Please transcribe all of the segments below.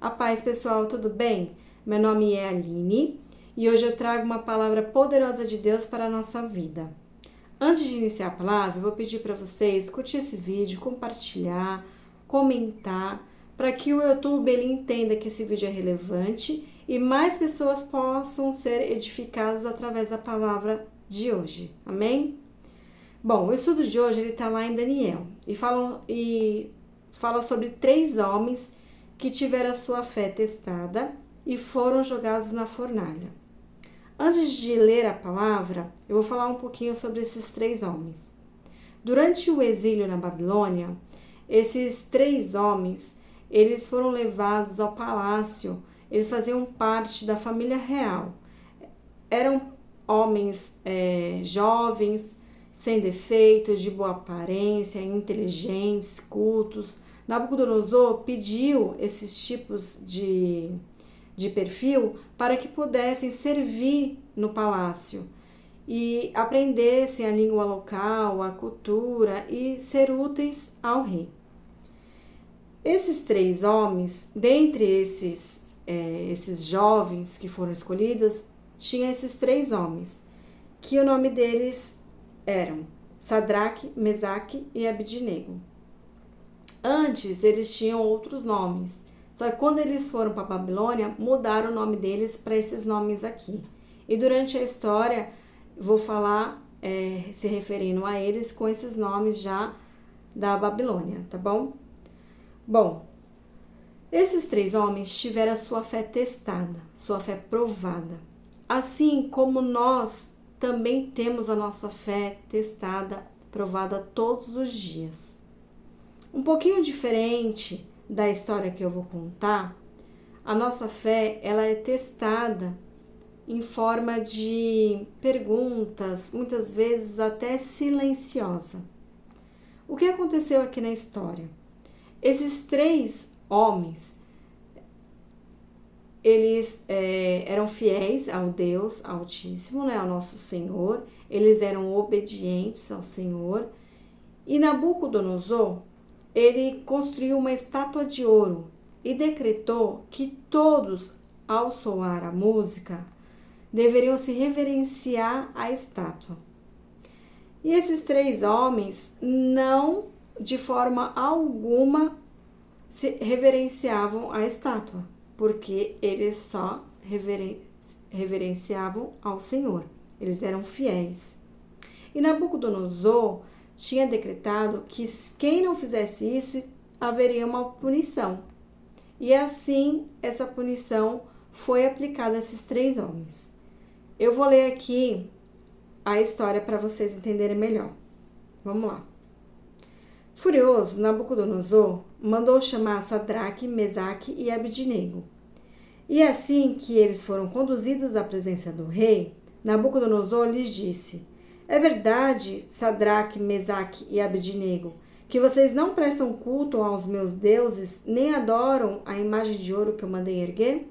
A paz, pessoal, tudo bem? Meu nome é Aline e hoje eu trago uma palavra poderosa de Deus para a nossa vida. Antes de iniciar a palavra, eu vou pedir para vocês curtir esse vídeo, compartilhar, comentar, para que o YouTube ele entenda que esse vídeo é relevante e mais pessoas possam ser edificadas através da palavra de hoje. Amém? Bom, o estudo de hoje está lá em Daniel e fala sobre 3 homens que tiveram a sua fé testada e foram jogados na fornalha. Antes de ler a palavra, eu vou falar um pouquinho sobre esses 3 homens. Durante o exílio na Babilônia, esses 3 homens, eles foram levados ao palácio, eles faziam parte da família real. Eram homens jovens, sem defeitos, de boa aparência, inteligentes, cultos. Nabucodonosor pediu esses tipos de perfil para que pudessem servir no palácio e aprendessem a língua local, a cultura e ser úteis ao rei. Esses 3 homens, dentre esses jovens que foram escolhidos, tinha esses 3 homens, que o nome deles eram Sadraque, Mesaque e Abidnego. Antes, eles tinham outros nomes. Só que quando eles foram para a Babilônia, mudaram o nome deles para esses nomes aqui. E durante a história, vou falar se referindo a eles com esses nomes já da Babilônia, tá bom? Bom, esses 3 homens tiveram a sua fé testada, sua fé provada. Assim como nós também temos a nossa fé testada, provada todos os dias. Um pouquinho diferente da história que eu vou contar, a nossa fé ela é testada em forma de perguntas, muitas vezes até silenciosa. O que aconteceu aqui na história? Esses 3 homens, eles eram fiéis ao Deus Altíssimo, né, ao nosso Senhor, eles eram obedientes ao Senhor, e Nabucodonosor, ele construiu uma estátua de ouro e decretou que todos, ao soar a música, deveriam se reverenciar à estátua. E esses 3 homens não, de forma alguma, se reverenciavam à estátua, porque eles só reverenciavam ao Senhor. Eles eram fiéis. E Nabucodonosor tinha decretado que quem não fizesse isso, haveria uma punição. E assim, essa punição foi aplicada a esses 3 homens. Eu vou ler aqui a história para vocês entenderem melhor. Vamos lá. Furioso, Nabucodonosor mandou chamar Sadraque, Mesaque e Abidnego. E assim que eles foram conduzidos à presença do rei, Nabucodonosor lhes disse: é verdade, Sadraque, Mesaque e Abidnego, que vocês não prestam culto aos meus deuses, nem adoram a imagem de ouro que eu mandei erguer?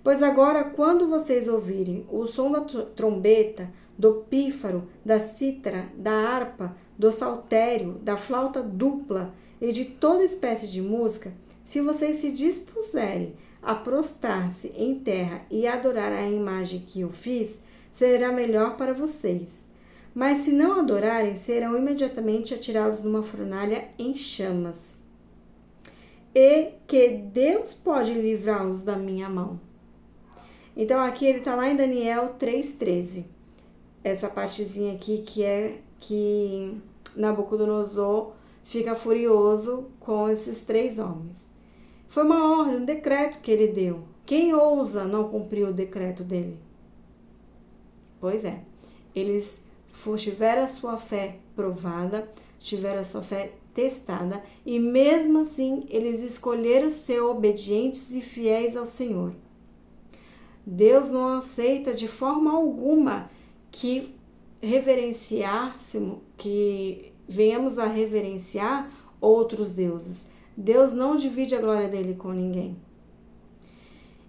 Pois agora, quando vocês ouvirem o som da trombeta, do pífaro, da cítara, da harpa, do saltério, da flauta dupla e de toda espécie de música, se vocês se dispuserem a prostrar-se em terra e adorar a imagem que eu fiz, será melhor para vocês. Mas se não adorarem, serão imediatamente atirados numa fornalha em chamas. E que Deus pode livrá-los da minha mão. Então aqui ele está lá em Daniel 3,13. Essa partezinha aqui que Nabucodonosor fica furioso com esses 3 homens. Foi uma ordem, um decreto que ele deu. Quem ousa não cumprir o decreto dele? Pois é, eles tiveram a sua fé provada, tiveram a sua fé testada e mesmo assim eles escolheram ser obedientes e fiéis ao Senhor. Deus não aceita de forma alguma que venhamos a reverenciar outros deuses. Deus não divide a glória dele com ninguém.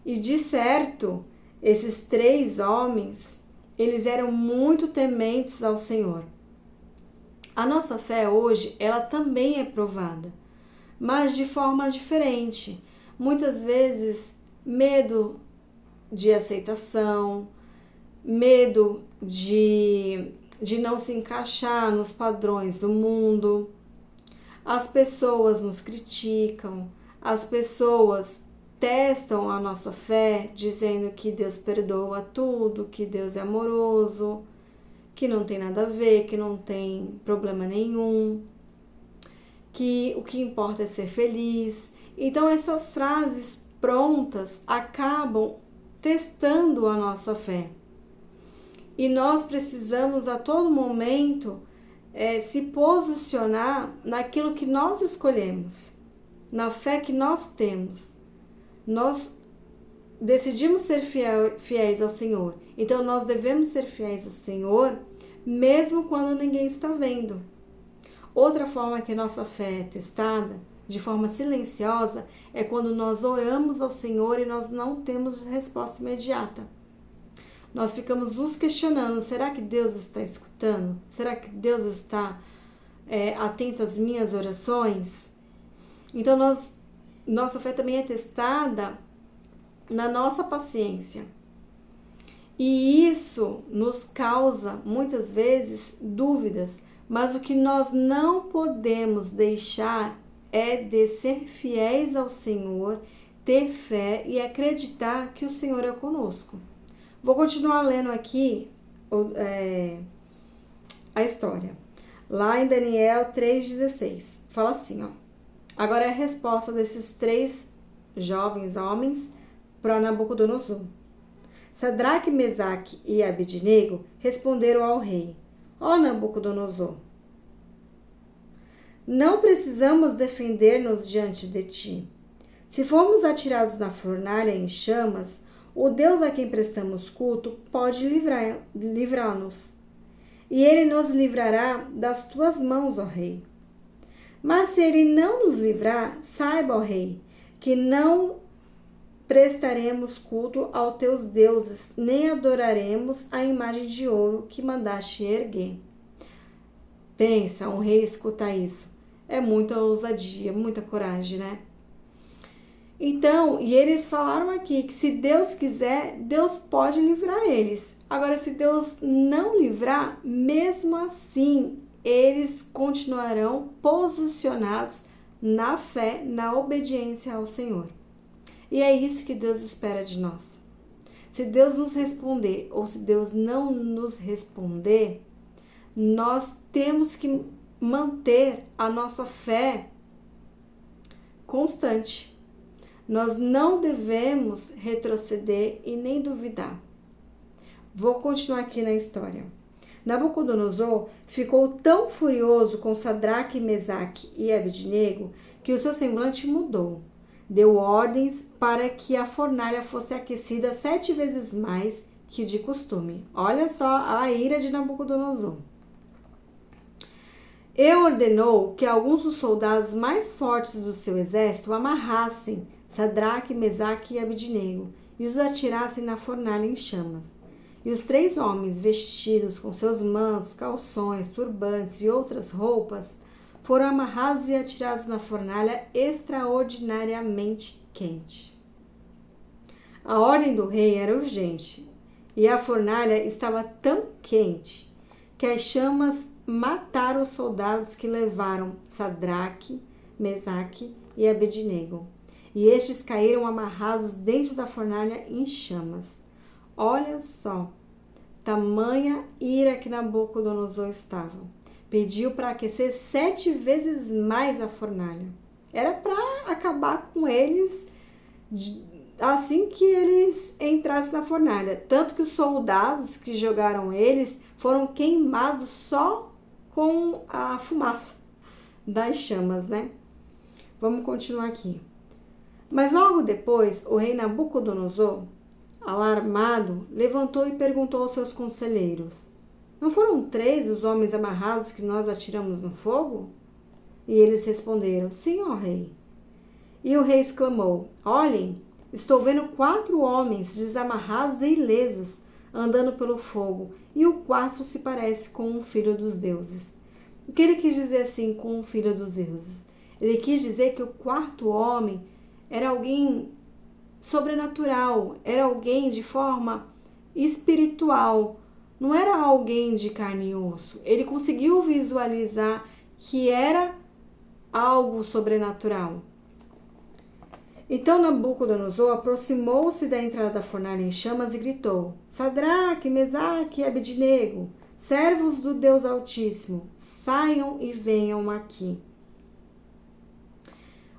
E de certo, esses 3 homens, eles eram muito tementes ao Senhor. A nossa fé hoje, ela também é provada, mas de forma diferente. Muitas vezes, medo de aceitação, medo de não se encaixar nos padrões do mundo. As pessoas nos criticam, as pessoas testam a nossa fé, dizendo que Deus perdoa tudo, que Deus é amoroso, que não tem nada a ver, que não tem problema nenhum, que o que importa é ser feliz. Então essas frases prontas acabam testando a nossa fé. E nós precisamos a todo momento se posicionar naquilo que nós escolhemos, na fé que nós temos. Nós decidimos ser fiéis ao Senhor, então nós devemos ser fiéis ao Senhor, mesmo quando ninguém está vendo. Outra forma que nossa fé é testada, de forma silenciosa, é quando nós oramos ao Senhor e nós não temos resposta imediata. Nós ficamos nos questionando, será que Deus está escutando? Será que Deus está atento às minhas orações? Então, nossa fé também é testada na nossa paciência. E isso nos causa, muitas vezes, dúvidas. Mas o que nós não podemos deixar é de ser fiéis ao Senhor, ter fé e acreditar que o Senhor é conosco. Vou continuar lendo aqui a história. Lá em Daniel 3,16, fala assim, ó. Agora é a resposta desses 3 jovens homens para Nabucodonosor. Sadraque, Mesaque e Abednego responderam ao rei: Ó Nabucodonosor, não precisamos defender-nos diante de ti. Se formos atirados na fornalha em chamas, o Deus a quem prestamos culto pode livrar-nos. E ele nos livrará das tuas mãos, ó rei. Mas se ele não nos livrar, saiba, ó rei, que não prestaremos culto aos teus deuses, nem adoraremos a imagem de ouro que mandaste erguer. Pensa, um rei escutar isso. É muita ousadia, muita coragem, né? Então, e eles falaram aqui que se Deus quiser, Deus pode livrar eles. Agora, se Deus não livrar, mesmo assim, eles continuarão posicionados na fé, na obediência ao Senhor. E é isso que Deus espera de nós. Se Deus nos responder ou se Deus não nos responder, nós temos que manter a nossa fé constante. Nós não devemos retroceder e nem duvidar. Vou continuar aqui na história. Nabucodonosor ficou tão furioso com Sadraque, Mesaque e Abednego que o seu semblante mudou. Deu ordens para que a fornalha fosse aquecida 7 vezes mais que de costume. Olha só a ira de Nabucodonosor. E ordenou que alguns dos soldados mais fortes do seu exército amarrassem Sadraque, Mesaque e Abednego e os atirassem na fornalha em chamas. E os 3 homens, vestidos com seus mantos, calções, turbantes e outras roupas, foram amarrados e atirados na fornalha extraordinariamente quente. A ordem do rei era urgente, e a fornalha estava tão quente que as chamas mataram os soldados que levaram Sadraque, Mesaque e Abednego, e estes caíram amarrados dentro da fornalha em chamas. Olha só, tamanha ira que Nabucodonosor estava. Pediu para aquecer 7 vezes mais a fornalha. Era para acabar com eles assim que eles entrassem na fornalha. Tanto que os soldados que jogaram eles foram queimados só com a fumaça das chamas, né? Vamos continuar aqui. Mas logo depois, o rei Nabucodonosor, alarmado, levantou e perguntou aos seus conselheiros: Não foram 3 os homens amarrados que nós atiramos no fogo? E eles responderam: Sim, ó rei. E o rei exclamou: Olhem, estou vendo 4 homens desamarrados e ilesos, andando pelo fogo, e o 4º se parece com um filho dos deuses. O que ele quis dizer assim com um filho dos deuses? Ele quis dizer que o 4º homem era alguém sobrenatural, era alguém de forma espiritual, não era alguém de carne e osso. Ele conseguiu visualizar que era algo sobrenatural. Então Nabucodonosor aproximou-se da entrada da fornalha em chamas e gritou: Sadraque, Mesaque e Abednego, servos do Deus Altíssimo, saiam e venham aqui.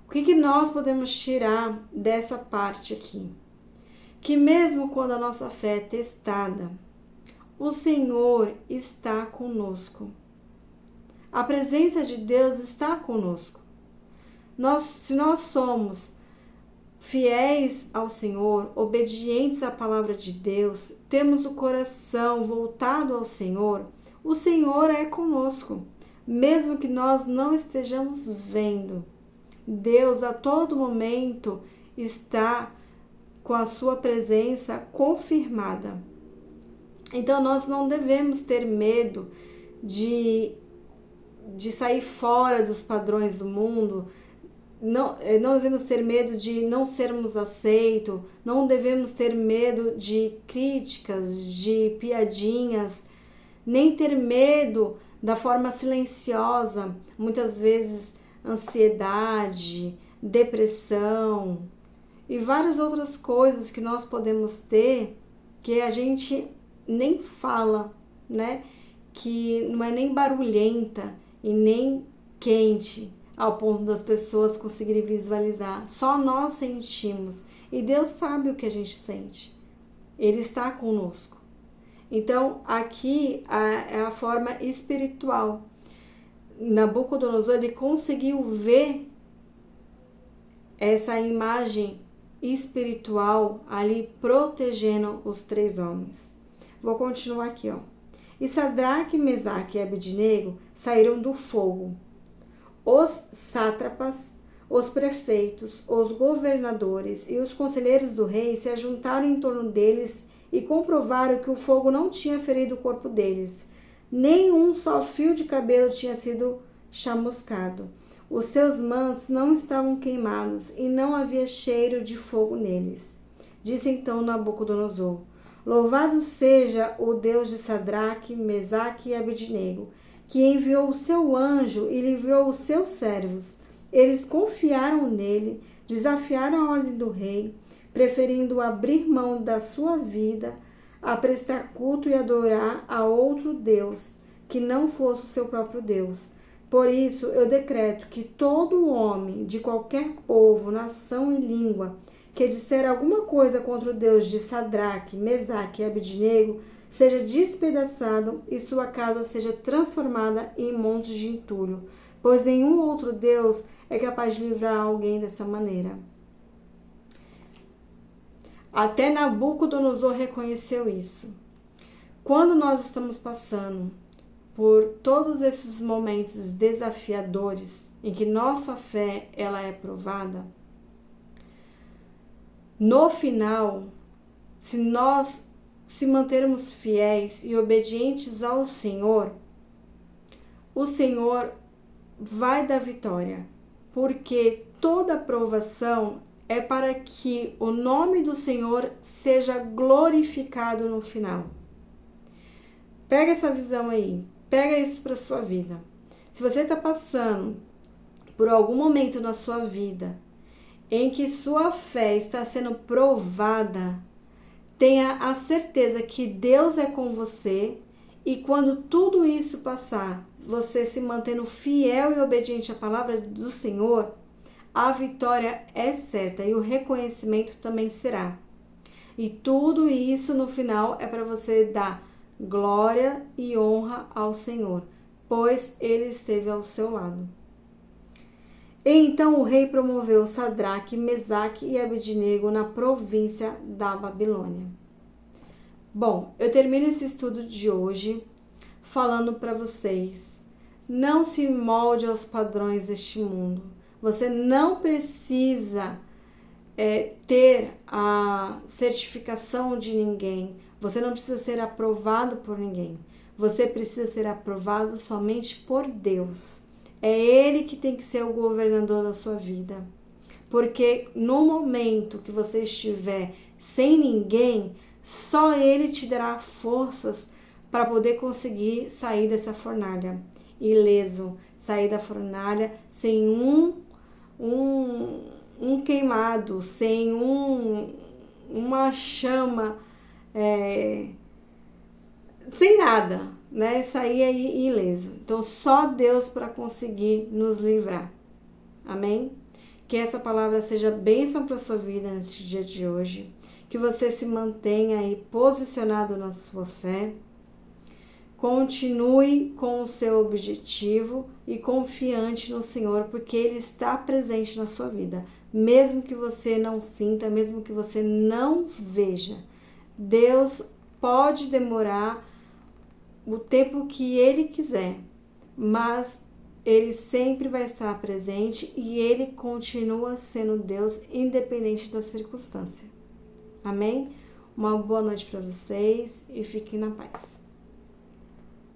O que nós podemos tirar dessa parte aqui? Que mesmo quando a nossa fé é testada, o Senhor está conosco. A presença de Deus está conosco. Se nós somos fiéis ao Senhor, obedientes à palavra de Deus, temos o coração voltado ao Senhor, o Senhor é conosco, mesmo que nós não estejamos vendo. Deus a todo momento está com a sua presença confirmada. Então nós não devemos ter medo de sair fora dos padrões do mundo. Não devemos ter medo de não sermos aceitos, não devemos ter medo de críticas, de piadinhas, nem ter medo da forma silenciosa, muitas vezes ansiedade, depressão e várias outras coisas que nós podemos ter que a gente nem fala, né? Que não é nem barulhenta e nem quente, ao ponto das pessoas conseguirem visualizar. Só nós sentimos. E Deus sabe o que a gente sente. Ele está conosco. Então, aqui é a forma espiritual. Nabucodonosor, ele conseguiu ver essa imagem espiritual ali protegendo os 3 homens. Vou continuar aqui, ó. E Sadraque, Mesaque e Abednego saíram do fogo. Os sátrapas, os prefeitos, os governadores e os conselheiros do rei se ajuntaram em torno deles e comprovaram que o fogo não tinha ferido o corpo deles. Nem um só fio de cabelo tinha sido chamuscado. Os seus mantos não estavam queimados e não havia cheiro de fogo neles. Disse então Nabucodonosor: Louvado seja o Deus de Sadraque, Mesaque e Abednego, que enviou o seu anjo e livrou os seus servos. Eles confiaram nele, desafiaram a ordem do rei, preferindo abrir mão da sua vida a prestar culto e adorar a outro Deus, que não fosse o seu próprio Deus. Por isso, eu decreto que todo homem de qualquer povo, nação e língua que disser alguma coisa contra o Deus de Sadraque, Mesaque e Abednego seja despedaçado e sua casa seja transformada em montes de entulho, pois nenhum outro Deus é capaz de livrar alguém dessa maneira. Até Nabucodonosor reconheceu isso. Quando nós estamos passando por todos esses momentos desafiadores em que nossa fé ela é provada, no final, se nós se mantermos fiéis e obedientes ao Senhor, o Senhor vai dar vitória, porque toda provação é para que o nome do Senhor seja glorificado no final. Pega essa visão aí, pega isso para sua vida. Se você está passando por algum momento na sua vida em que sua fé está sendo provada, tenha a certeza que Deus é com você e quando tudo isso passar, você se mantendo fiel e obediente à palavra do Senhor, a vitória é certa e o reconhecimento também será. E tudo isso no final é para você dar glória e honra ao Senhor, pois Ele esteve ao seu lado. E então o rei promoveu Sadraque, Mesaque e Abednego na província da Babilônia. Bom, eu termino esse estudo de hoje falando para vocês: não se molde aos padrões deste mundo. Você não precisa ter a certificação de ninguém. Você não precisa ser aprovado por ninguém. Você precisa ser aprovado somente por Deus. É Ele que tem que ser o governador da sua vida. porque no momento que você estiver sem ninguém, só Ele te dará forças para poder conseguir sair dessa fornalha ileso, sair da fornalha sem um queimado, sem uma chama, sem nada, né? Sair aí ileso. Então, só Deus para conseguir nos livrar. Amém? Que essa palavra seja bênção para a sua vida neste dia de hoje. Que você se mantenha aí posicionado na sua fé. Continue com o seu objetivo e confiante no Senhor, porque Ele está presente na sua vida. Mesmo que você não sinta, mesmo que você não veja. Deus pode demorar o tempo que Ele quiser, mas Ele sempre vai estar presente e Ele continua sendo Deus, independente da circunstância. Amém? Uma boa noite para vocês e fiquem na paz.